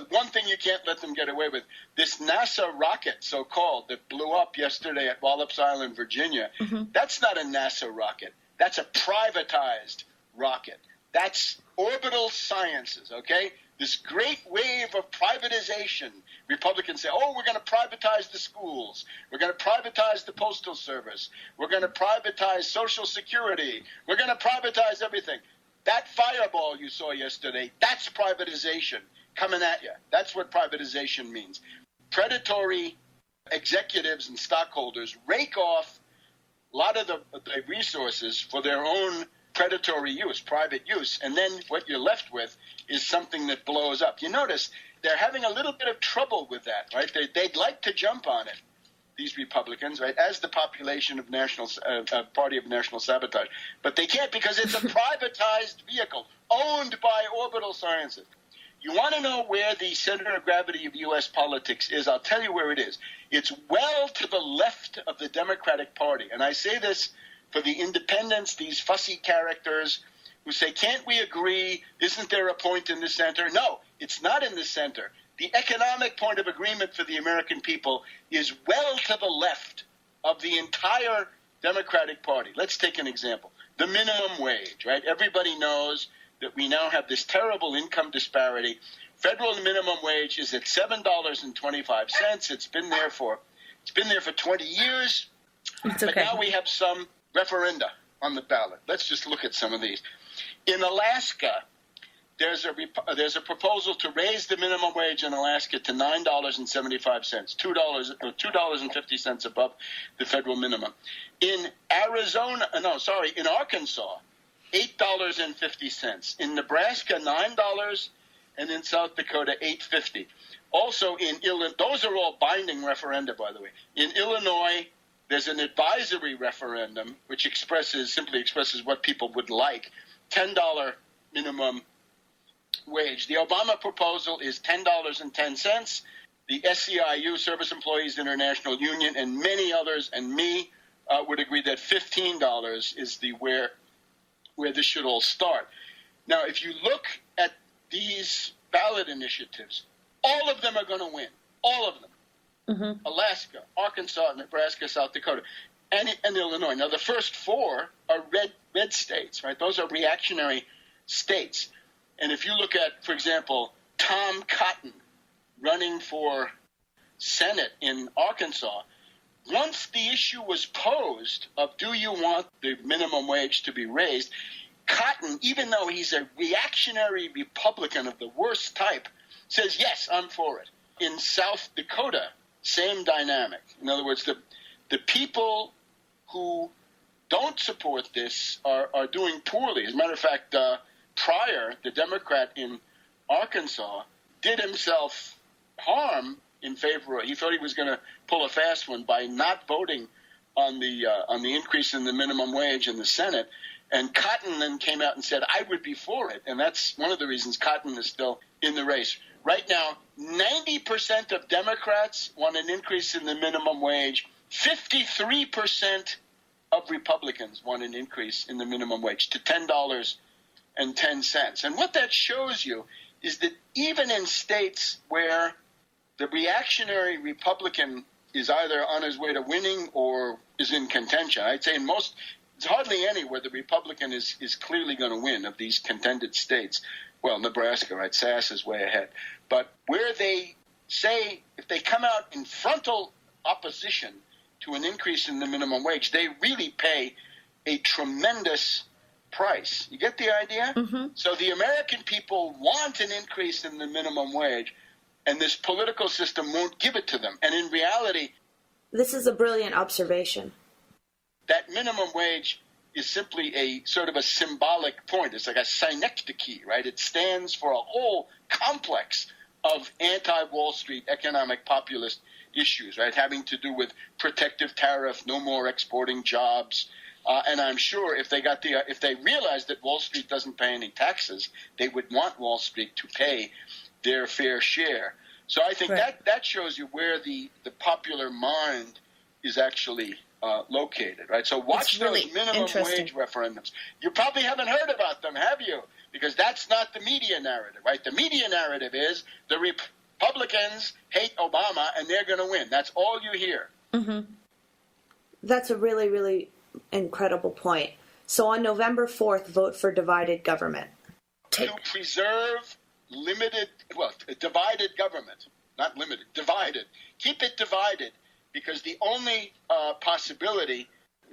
One thing you can't let them get away with, this NASA rocket, so-called, that blew up yesterday at Wallops Island, Virginia, that's not a NASA rocket. That's a privatized rocket. That's orbital sciences, okay? This great wave of privatization. Republicans say, we're going to privatize the schools. We're going to privatize the Postal Service. We're going to privatize Social Security. We're going to privatize everything. That fireball you saw yesterday, that's privatization coming at you. That's what privatization means. Predatory executives and stockholders rake off a lot of the resources for their own predatory use, private use, and then what you're left with is something that blows up. You notice they're having a little bit of trouble with that, right? They'd like to jump on it, these Republicans, right, as the population of Party of National Sabotage. But they can't because it's a privatized vehicle owned by Orbital Sciences. You want to know where the center of gravity of U.S. politics is? I'll tell you where it is. It's well to the left of the Democratic Party. And I say this for the independents, these fussy characters who say, can't we agree? Isn't there a point in the center? No, it's not in the center. The economic point of agreement for the American people is well to the left of the entire Democratic Party. Let's take an example. The minimum wage, right? Everybody knows that we now have this terrible income disparity. Federal minimum wage is at $7.25. It's been there for 20 years. It's okay. But now we have some referenda on the ballot. Let's just look at some of these. In Alaska, there's a proposal to raise the minimum wage in Alaska to $9.75, $2.50 above the federal minimum. In Arkansas, $8.50. In Nebraska, $9, and in South Dakota, $8.50. Also in Illinois, those are all binding referenda, by the way. In Illinois, there's an advisory referendum which simply expresses what people would like. $10 minimum wage. The Obama proposal is $10.10. The SEIU, Service Employees International Union, and many others, and me, would agree that $15 is where this should all start. Now, if you look at these ballot initiatives, all of them are going to win. All of them. Mm-hmm. Alaska, Arkansas, Nebraska, South Dakota, and Illinois. Now, the first four are red states, right? Those are reactionary states. And if you look at, for example, Tom Cotton running for Senate in Arkansas, once the issue was posed of do you want the minimum wage to be raised, Cotton, even though he's a reactionary Republican of the worst type, says, yes, I'm for it. In South Dakota, same dynamic. In other words, the people who don't support this are doing poorly. As a matter of fact, Pryor, the Democrat in Arkansas, did himself harm in favor of, he thought he was going to pull a fast one by not voting on the increase in the minimum wage in the Senate. And Cotton then came out and said, I would be for it. And that's one of the reasons Cotton is still in the race. Right now, 90% of Democrats want an increase in the minimum wage. 53% of Republicans want an increase in the minimum wage to $10.10. And what that shows you is that even in states where the reactionary Republican is either on his way to winning or is in contention, I'd say it's hardly any where the Republican is clearly going to win of these contended states. Well, Nebraska, right? Sass is way ahead. But where they say, if they come out in frontal opposition to an increase in the minimum wage, they really pay a tremendous price. You get the idea? Mm-hmm. So the American people want an increase in the minimum wage, and this political system won't give it to them. And in reality, this is a brilliant observation. That minimum wage is simply a sort of a symbolic point. It's like a synecdoche, right? It stands for a whole complex of anti-Wall Street economic populist issues, right, having to do with protective tariff, no more exporting jobs. And I'm sure if they realized that Wall Street doesn't pay any taxes, they would want Wall Street to pay their fair share. So I think that shows you where the popular mind is actually located, right? So watch those minimum wage referendums. You probably haven't heard about them, have you? Because that's not the media narrative, right? The media narrative is the Republicans hate Obama and they're going to win. That's all you hear. Mm-hmm. That's a really, really incredible point. So on November 4th, vote for divided government. To preserve divided government, not limited, divided. Keep it divided. Because the only possibility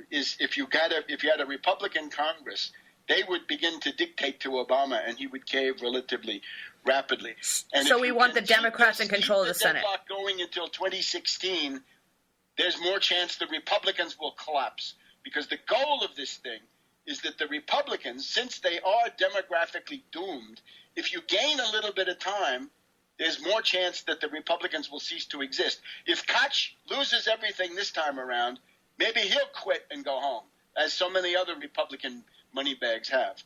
is if you had a Republican Congress, they would begin to dictate to Obama, and he would cave relatively rapidly. And so we want the Democrats in control of the Senate. Going until 2016, there's more chance the Republicans will collapse. Because the goal of this thing is that the Republicans, since they are demographically doomed, if you gain a little bit of time, there's more chance that the Republicans will cease to exist. If Koch loses everything this time around, maybe he'll quit and go home, as so many other Republican moneybags have.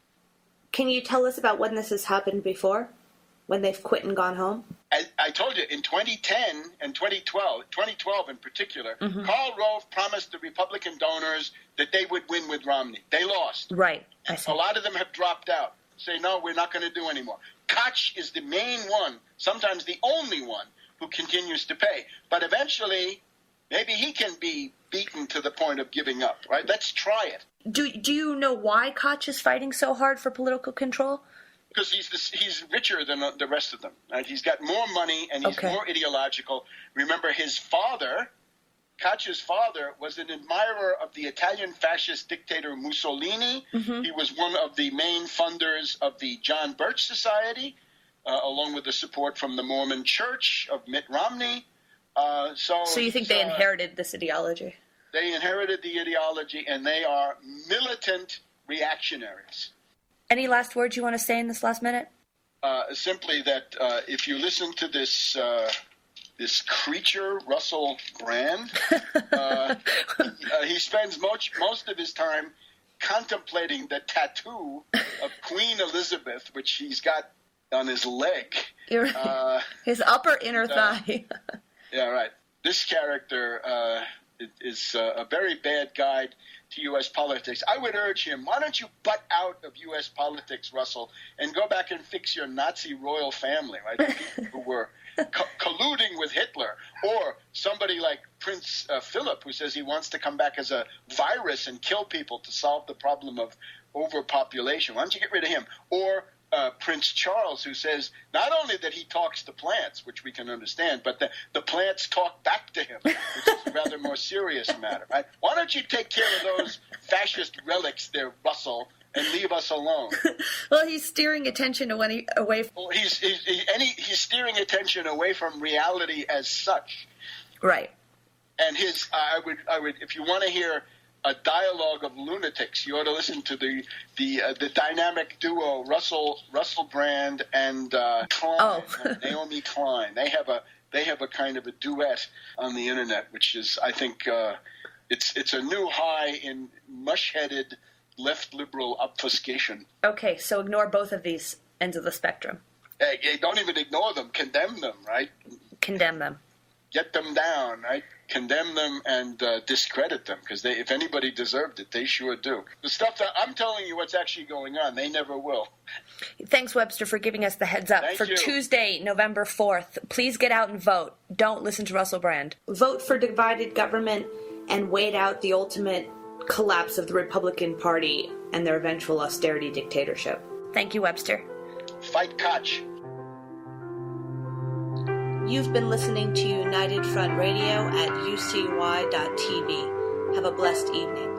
Can you tell us about when this has happened before? When they've quit and gone home? I told you, in 2010 and 2012 in particular, Karl Rove promised the Republican donors that they would win with Romney. They lost. Right. I see. A lot of them have dropped out. Say, no, we're not going to do anymore. Koch is the main one, sometimes the only one, who continues to pay. But eventually, maybe he can be beaten to the point of giving up, right? Let's try it. Do you know why Koch is fighting so hard for political control? Because he's richer than the rest of them. Right? He's got more money and he's more ideological. Remember, his father, Koch's father, was an admirer of the Italian fascist dictator Mussolini. He was one of the main funders of the John Birch Society, along with the support from the Mormon Church of Mitt Romney. So you think they inherited this ideology? They inherited the ideology, and they are militant reactionaries. Any last words you want to say in this last minute? Simply that if you listen to this creature, Russell Brand, he spends most of his time contemplating the tattoo of Queen Elizabeth, which he's got on his leg. His upper inner thigh. Yeah, right. This character is a very bad guide to U.S. politics. I would urge him, why don't you butt out of U.S. politics, Russell, and go back and fix your Nazi royal family, right? The people who were colluding with Hitler. Or somebody like Prince Philip, who says he wants to come back as a virus and kill people to solve the problem of overpopulation. Why don't you get rid of him? Or Prince Charles, who says not only that he talks to plants, which we can understand, but the plants talk back to him, which is a rather more serious matter. Right? Why don't you take care of those fascist relics there, Russell, and leave us alone? Well, he's steering attention away from... Well, he's steering attention away from reality as such. Right. And I would, if you want to hear a dialogue of lunatics, you ought to listen to the dynamic duo Russell Brand and Klein, Naomi Klein. They have a kind of a duet on the internet, which is, I think, it's a new high in mush-headed left liberal obfuscation. Okay, so ignore both of these ends of the spectrum. Hey, don't even ignore them. Condemn them, right? Condemn them. Get them down, right? Condemn them and discredit them, because if anybody deserved it, they sure do. The stuff that I'm telling you what's actually going on, they never will. Thanks, Webster, for giving us the heads up. Thank for you. Tuesday, November 4th, please get out and vote. Don't listen to Russell Brand. Vote for divided government and wait out the ultimate collapse of the Republican Party and their eventual austerity dictatorship. Thank you, Webster. Fight Koch. You've been listening to United Front Radio at ucy.tv. Have a blessed evening.